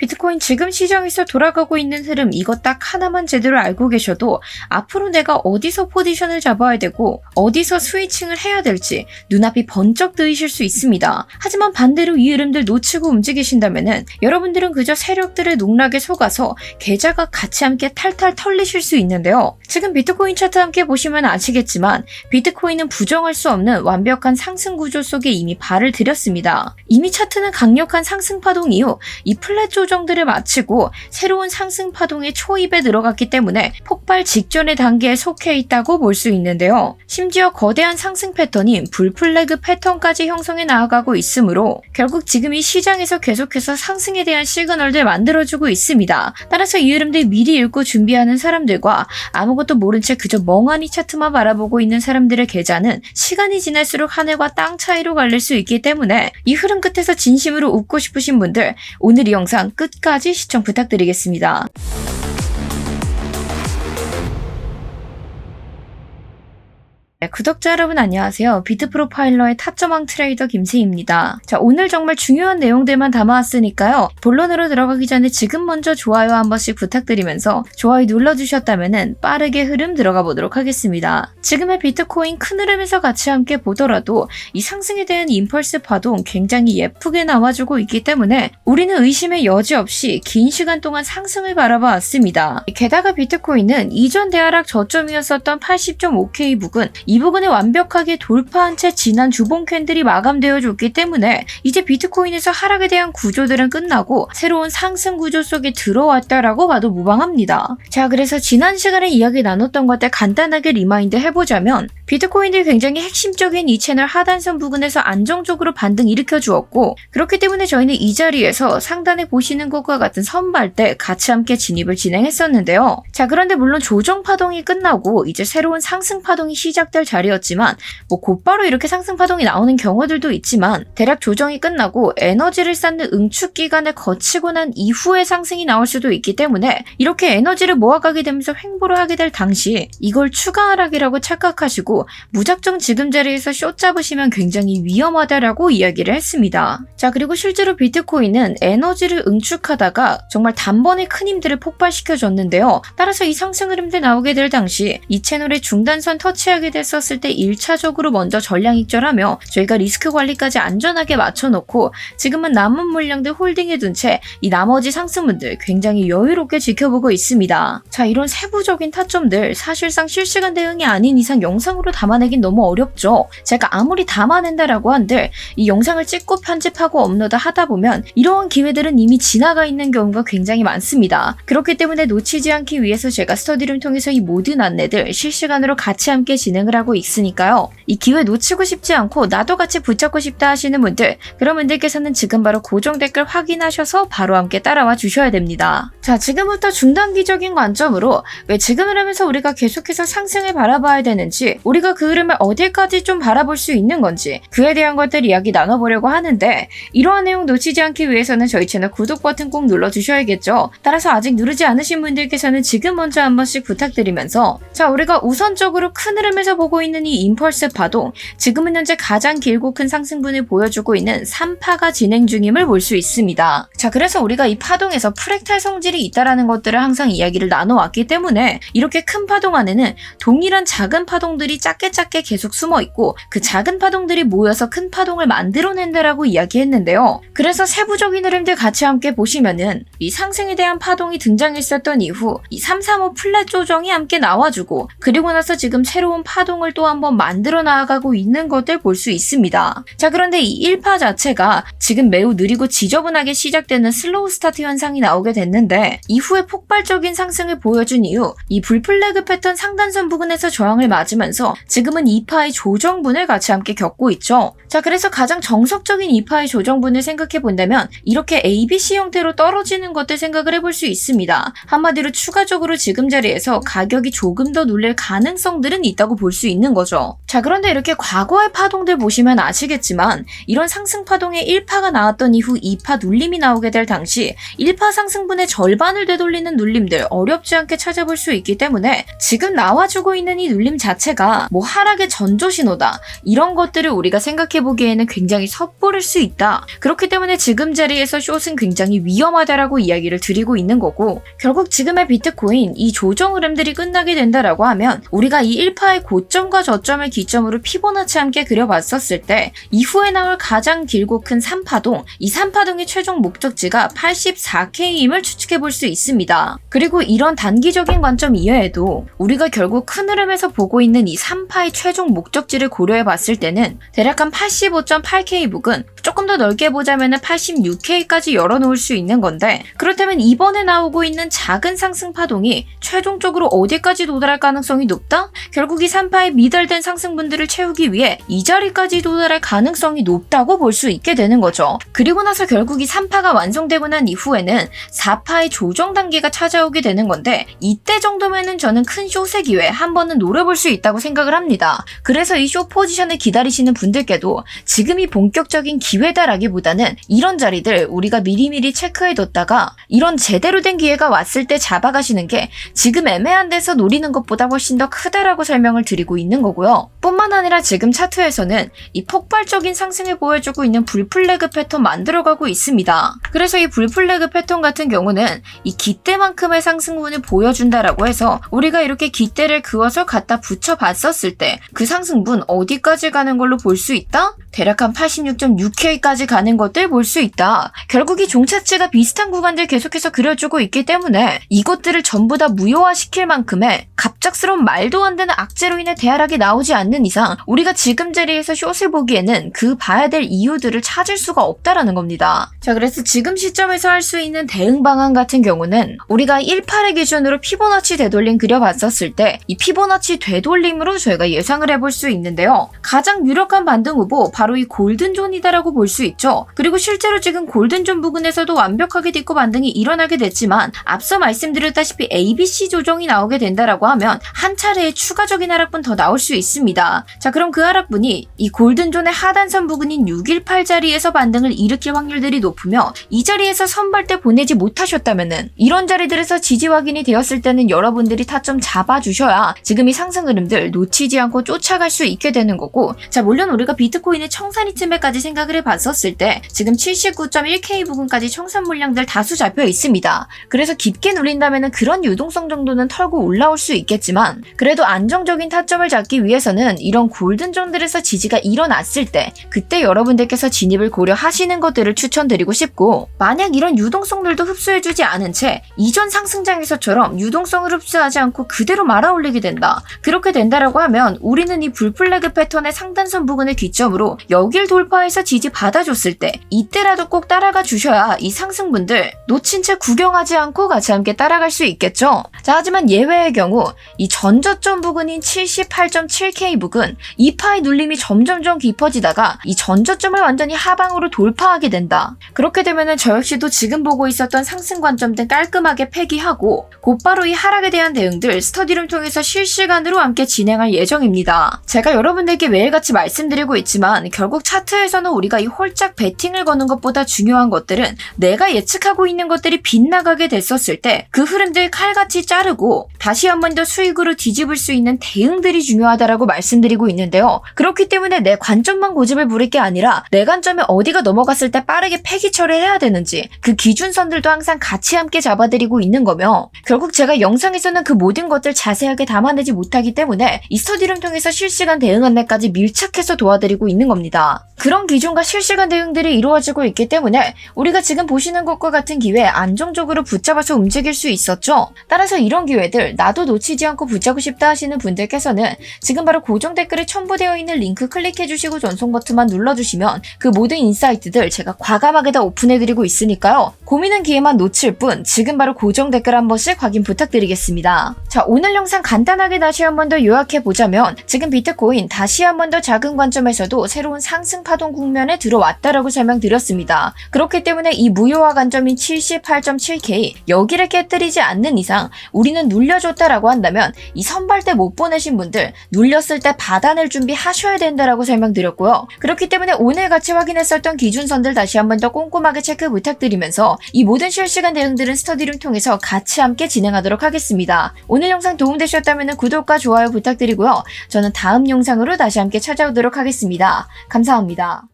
비트코인 지금 시장에서 돌아가고 있는 흐름 이거 딱 하나만 제대로 알고 계셔도 앞으로 내가 어디서 포지션을 잡아야 되고 어디서 스위칭을 해야 될지 눈앞이 번쩍 뜨이실 수 있습니다. 하지만 반대로 이 흐름들 놓치고 움직이신다면은 여러분들은 그저 세력들의 농락에 속아서 계좌가 같이 함께 탈탈 털리실 수 있는데요. 지금 비트코인 차트 함께 보시면 아시겠지만 비트코인은 부정할 수 없는 완벽한 상승 구조 속에 이미 발을 들였습니다. 이미 차트는 강력한 상승 파동 이후 이 플랫 조정들을 마치고 새로운 상승 파동의 초입에 들어갔기 때문에 폭발 직전의 단계에 속해 있다고 볼 수 있는데요. 심지어 거대한 상승 패턴인 불플래그 패턴까지 형성해 나아가고 있으므로 결국 지금 이 시장에서 계속해서 상승에 대한 시그널들 만들어주고 있습니다. 따라서 이 흐름들 미리 읽고 준비하는 사람들과 아무것도 모른 채 그저 멍하니 차트만 바라보고 있는 사람들의 계좌는 시간이 지날수록 하늘과 땅 차이로 갈릴 수 있기 때문에 이 흐름 끝에서 진심으로 웃고 싶으신 분들 오늘 이 영상 끝까지 시청 부탁드리겠습니다. 네, 구독자 여러분 안녕하세요. 비트프로파일러의 타점왕 트레이더 김세희입니다. 자, 오늘 정말 중요한 내용들만 담아왔으니까요. 본론으로 들어가기 전에 지금 먼저 좋아요 한 번씩 부탁드리면서 좋아요 눌러주셨다면 빠르게 흐름 들어가 보도록 하겠습니다. 지금의 비트코인 큰 흐름에서 같이 함께 보더라도 이 상승에 대한 임펄스 파동 굉장히 예쁘게 나와주고 있기 때문에 우리는 의심의 여지 없이 긴 시간 동안 상승을 바라봐 왔습니다. 게다가 비트코인은 이전 대하락 저점이었었던 80.5K 부근 이 부분을 완벽하게 돌파한 채 지난 주봉 캔들이 마감되어 줬기 때문에 이제 비트코인에서 하락에 대한 구조들은 끝나고 새로운 상승 구조 속에 들어왔다라고 봐도 무방합니다. 자, 그래서 지난 시간에 이야기 나눴던 것들 간단하게 리마인드 해보자면 비트코인이 굉장히 핵심적인 이 채널 하단선 부근에서 안정적으로 반등 일으켜 주었고 그렇기 때문에 저희는 이 자리에서 상단에 보시는 것과 같은 선발 때 같이 함께 진입을 진행했었는데요. 자, 그런데 물론 조정 파동이 끝나고 이제 새로운 상승 파동이 시작될 자리였지만 곧바로 이렇게 상승 파동이 나오는 경우들도 있지만 대략 조정이 끝나고 에너지를 쌓는 응축 기간을 거치고 난 이후에 상승이 나올 수도 있기 때문에 이렇게 에너지를 모아가게 되면서 횡보를 하게 될 당시 이걸 추가 하락이라고 착각하시고 무작정 지금 자리에서 숏 잡으시면 굉장히 위험하다라고 이야기를 했습니다. 자, 그리고 실제로 비트코인은 에너지를 응축하다가 정말 단번에 큰 힘들을 폭발시켜줬는데요. 따라서 이 상승 흐름들 나오게 될 당시 이 채널의 중단선 터치하게 됐었을 때 1차적으로 먼저 전량 익절하며 저희가 리스크 관리까지 안전하게 맞춰놓고 지금은 남은 물량들 홀딩해 둔 채 이 나머지 상승분들 굉장히 여유롭게 지켜보고 있습니다. 자, 이런 세부적인 타점들 사실상 실시간 대응이 아닌 이상 영상으로 담아내긴 너무 어렵죠. 제가 아무리 담아낸다라고 한들 이 영상을 찍고 편집하고 업로드 하다 보면 이러한 기회들은 이미 지나가 있는 경우가 굉장히 많습니다. 그렇기 때문에 놓치지 않기 위해서 제가 스터디룸 통해서 이 모든 안내들 실시간으로 같이 함께 진행을 하고 있으니까요. 이 기회 놓치고 싶지 않고 나도 같이 붙잡고 싶다 하시는 분들 그런 분들께서는 지금 바로 고정 댓글 확인하셔서 바로 함께 따라와 주셔야 됩니다. 자, 지금부터 중단기적인 관점으로 왜 지금 흐름에서 우리가 계속해서 상승을 바라봐야 되는지 우리가 그 흐름을 어딜까지 좀 바라볼 수 있는 건지 그에 대한 것들 이야기 나눠보려고 하는데 이러한 내용 놓치지 않기 위해서는 저희 채널 구독 버튼 꼭 눌러주셔야겠죠. 따라서 아직 누르지 않으신 분들께서는 지금 먼저 한 번씩 부탁드리면서 자, 우리가 우선적으로 큰 흐름에서 보고 있는 이 임펄스 파동 지금은 현재 가장 길고 큰 상승분을 보여주고 있는 3파가 진행 중임을 볼 수 있습니다. 자, 그래서 우리가 이 파동에서 프랙탈 성질이 있다라는 것들을 항상 이야기를 나눠왔기 때문에 이렇게 큰 파동 안에는 동일한 작은 파동들이 작게 계속 숨어 있고 그 작은 파동들이 모여서 큰 파동을 만들어낸다라고 이야기했는데요. 그래서 세부적인 흐름들 같이 함께 보시면은 이 상승에 대한 파동이 등장했었던 이후 이 335 플랫 조정이 함께 나와주고 그리고 나서 지금 새로운 파동을 또 한번 만들어 나아가고 있는 것들 볼 수 있습니다. 자, 그런데 이 1파 자체가 지금 매우 느리고 지저분하게 시작되는 슬로우 스타트 현상이 나오게 됐는데 이후에 폭발적인 상승을 보여준 이후 이 불플래그 패턴 상단선 부근에서 저항을 맞으면서 지금은 2파의 조정분을 같이 함께 겪고 있죠. 자, 그래서 가장 정석적인 2파의 조정분을 생각해 본다면 이렇게 ABC 형태로 떨어지는 것들 생각을 해볼 수 있습니다. 한마디로 추가적으로 지금 자리에서 가격이 조금 더 눌릴 가능성들은 있다고 볼 수 수 있는 거죠. 자, 그런데 이렇게 과거의 파동들 보시면 아시겠지만 이런 상승 파동에 1파가 나왔던 이후 2파 눌림이 나오게 될 당시 1파 상승분의 절반을 되돌리는 눌림들 어렵지 않게 찾아볼 수 있기 때문에 지금 나와주고 있는 이 눌림 자체가 뭐 하락의 전조 신호다, 이런 것들을 우리가 생각해보기에는 굉장히 섣부를 수 있다. 그렇기 때문에 지금 자리에서 숏은 굉장히 위험하다라고 이야기를 드리고 있는 거고, 결국 지금의 비트코인 이 조정 흐름들이 끝나게 된다라고 하면 우리가 이 1파의 고점과 저점을 기점으로 피보나치 함께 그려봤었을 때 이후에 나올 가장 길고 큰 3파동, 이 3파동의 최종 목적지가 84K임을 추측해볼 수 있습니다. 그리고 이런 단기적인 관점 이외에도 우리가 결국 큰 흐름에서 보고 있는 이 3파의 최종 목적지를 고려해봤을 때는 대략 한 85.8K 부근, 조금 더 넓게 보자면 86K까지 열어놓을 수 있는 건데, 그렇다면 이번에 나오고 있는 작은 상승 파동이 최종적으로 어디까지 도달할 가능성이 높다? 결국 이 3파의 미달된 상승분들을 채우기 위해 이 자리까지 도달할 가능성이 높다고 볼 수 있게 되는 거죠. 그리고 나서 결국 이 3파가 완성되고 난 이후에는 4파의 조정 단계가 찾아오게 되는 건데, 이때 정도면은 저는 큰 숏의 기회 한 번은 노려볼 수 있다고 생각을 합니다. 그래서 이 숏 포지션을 기다리시는 분들께도 지금이 본격적인 기회다라기보다는 이런 자리들 우리가 미리미리 체크해뒀다가 이런 제대로 된 기회가 왔을 때 잡아가시는 게 지금 애매한 데서 노리는 것보다 훨씬 더 크다라고 설명을 드리고 있는 거고요. 뿐만 아니라 지금 차트에서는 이 폭발적인 상승을 보여주고 있는 불플래그 패턴 만들어가고 있습니다. 그래서 이 불플래그 패턴 같은 경우는 이 기대만큼의 상승분을 보여준다라고 해서 우리가 이렇게 기대를 그어서 갖다 붙여봤었을 때 그 상승분 어디까지 가는 걸로 볼 수 있다? 대략 한 86.6K까지 가는 것들 볼 수 있다. 결국 이 종차치가 비슷한 구간들 계속해서 그려주고 있기 때문에 이것들을 전부 다 무효화시킬 만큼의 갑작스러운 말도 안 되는 악재로 인해 대하락이 나오지 않는 이상 우리가 지금 자리에서 숏을 보기에는 그 봐야 될 이유들을 찾을 수가 없다라는 겁니다. 자, 그래서 지금 시점에서 할 수 있는 대응 방안 같은 경우는 우리가 1파를 기준으로 피보나치 되돌림 그려봤었을 때 이 피보나치 되돌림으로 저희가 예상을 해볼 수 있는데요. 가장 유력한 반등 후보 바로 이 골든존이다라고 볼 수 있죠. 그리고 실제로 지금 골든존 부근에서도 완벽하게 딛고 반등이 일어나게 됐지만 앞서 말씀드렸다시피 ABC 조정이 나오게 된다라고 하면 한 차례의 추가적인 하락분 더 나올 수 있습니다. 자, 그럼 그 하락분이 이 골든존의 하단선 부근인 618 자리에서 반등을 일으킬 확률들이 높으며 이 자리에서 선발대 보내지 못하셨다면은 이런 자리들에서 지지 확인이 되었을 때는 여러분들이 타점 잡아주셔야 지금 이 상승 흐름들 놓치지 않고 쫓아갈 수 있게 되는 거고, 자, 물론 우리가 비트코인의 청산이쯤에까지 생각을 해봤었을 때 지금 79.1K 부근까지 청산 물량들 다수 잡혀 있습니다. 그래서 깊게 눌린다면 그런 유동성 정도는 털고 올라올 수 있겠지만 그래도 안정적인 타점을 잡기 위해서는 이런 골든존들에서 지지가 일어났을 때 그때 여러분들께서 진입을 고려하시는 것들을 추천드리고 싶고, 만약 이런 유동성들도 흡수해주지 않은 채 이전 상승장에서처럼 유동성을 흡수하지 않고 그대로 말아올리게 된다. 그렇게 된다라고 하면 우리는 이 불플래그 패턴의 상단선 부근을 기점으로 여길 돌파해서 지지 받아줬을 때 이때라도 꼭 따라가 주셔야 이 상승분들 놓친 채 구경하지 않고 같이 함께 따라갈 수 있겠죠. 자, 하지만 예외의 경우 이 전저점 부근인 78.7K 부근 2파의 눌림이 점점점 깊어지다가 이 전저점을 완전히 하방으로 돌파하게 된다. 그렇게 되면은 저 역시도 지금 보고 있었던 상승 관점들 깔끔하게 폐기하고 곧바로 이 하락에 대한 대응들 스터디룸 통해서 실시간으로 함께 진행할 예정입니다. 제가 여러분들께 매일같이 말씀드리고 있지만 결국 차트에서는 우리가 이 홀짝 베팅을 거는 것보다 중요한 것들은 내가 예측하고 있는 것들이 빗나가게 됐었을 때 그 흐름들 칼같이 자르고 다시 한 번 더 수익으로 뒤집을 수 있는 대응들이 중요하다라고 말씀드리고 있는데요. 그렇기 때문에 내 관점만 고집을 부릴 게 아니라 내 관점에 어디가 넘어갔을 때 빠르게 폐기 처리해야 되는지 그 기준선들도 항상 같이 함께 잡아드리고 있는 거며, 결국 제가 영상에서는 그 모든 것들 자세하게 담아내지 못하기 때문에 이 스터디룸 통해서 실시간 대응 안내까지 밀착해서 도와드리고 있는 겁니다. 그런 기준과 실시간 대응들이 이루어지고 있기 때문에 우리가 지금 보시는 것과 같은 기회에 안정적으로 붙잡아서 움직일 수 있었죠. 따라서 이런 기회들 나도 놓치지 않고 붙잡고 싶다 하시는 분들께서는 지금 바로 고정 댓글에 첨부되어 있는 링크 클릭해주시고 전송 버튼만 눌러주시면 그 모든 인사이트들 제가 과감하게 다 오픈해드리고 있으니까요. 고민은 기회만 놓칠 뿐 지금 바로 고정 댓글 한 번씩 확인 부탁드리겠습니다. 자, 오늘 영상 간단하게 다시 한 번 더 요약해보자면 지금 비트코인 다시 한 번 더 작은 관점에서도 새로운 상승 파동 국면에 들어왔다라고 설명드렸습니다. 그렇기 때문에 이 무효화 관점인 78.7K 여기를 깨뜨리지 않는 이상 우리는 눌려줬다라고 한다면 이 선발대 못 보내신 분들 여러분들 눌렸을 때 받아낼 준비하셔야 된다라고 설명드렸고요. 그렇기 때문에 오늘 같이 확인했었던 기준선들 다시 한번 더 꼼꼼하게 체크 부탁드리면서 이 모든 실시간 대응들은 스터디룸 통해서 같이 함께 진행하도록 하겠습니다. 오늘 영상 도움되셨다면 구독과 좋아요 부탁드리고요. 저는 다음 영상으로 다시 함께 찾아오도록 하겠습니다. 감사합니다.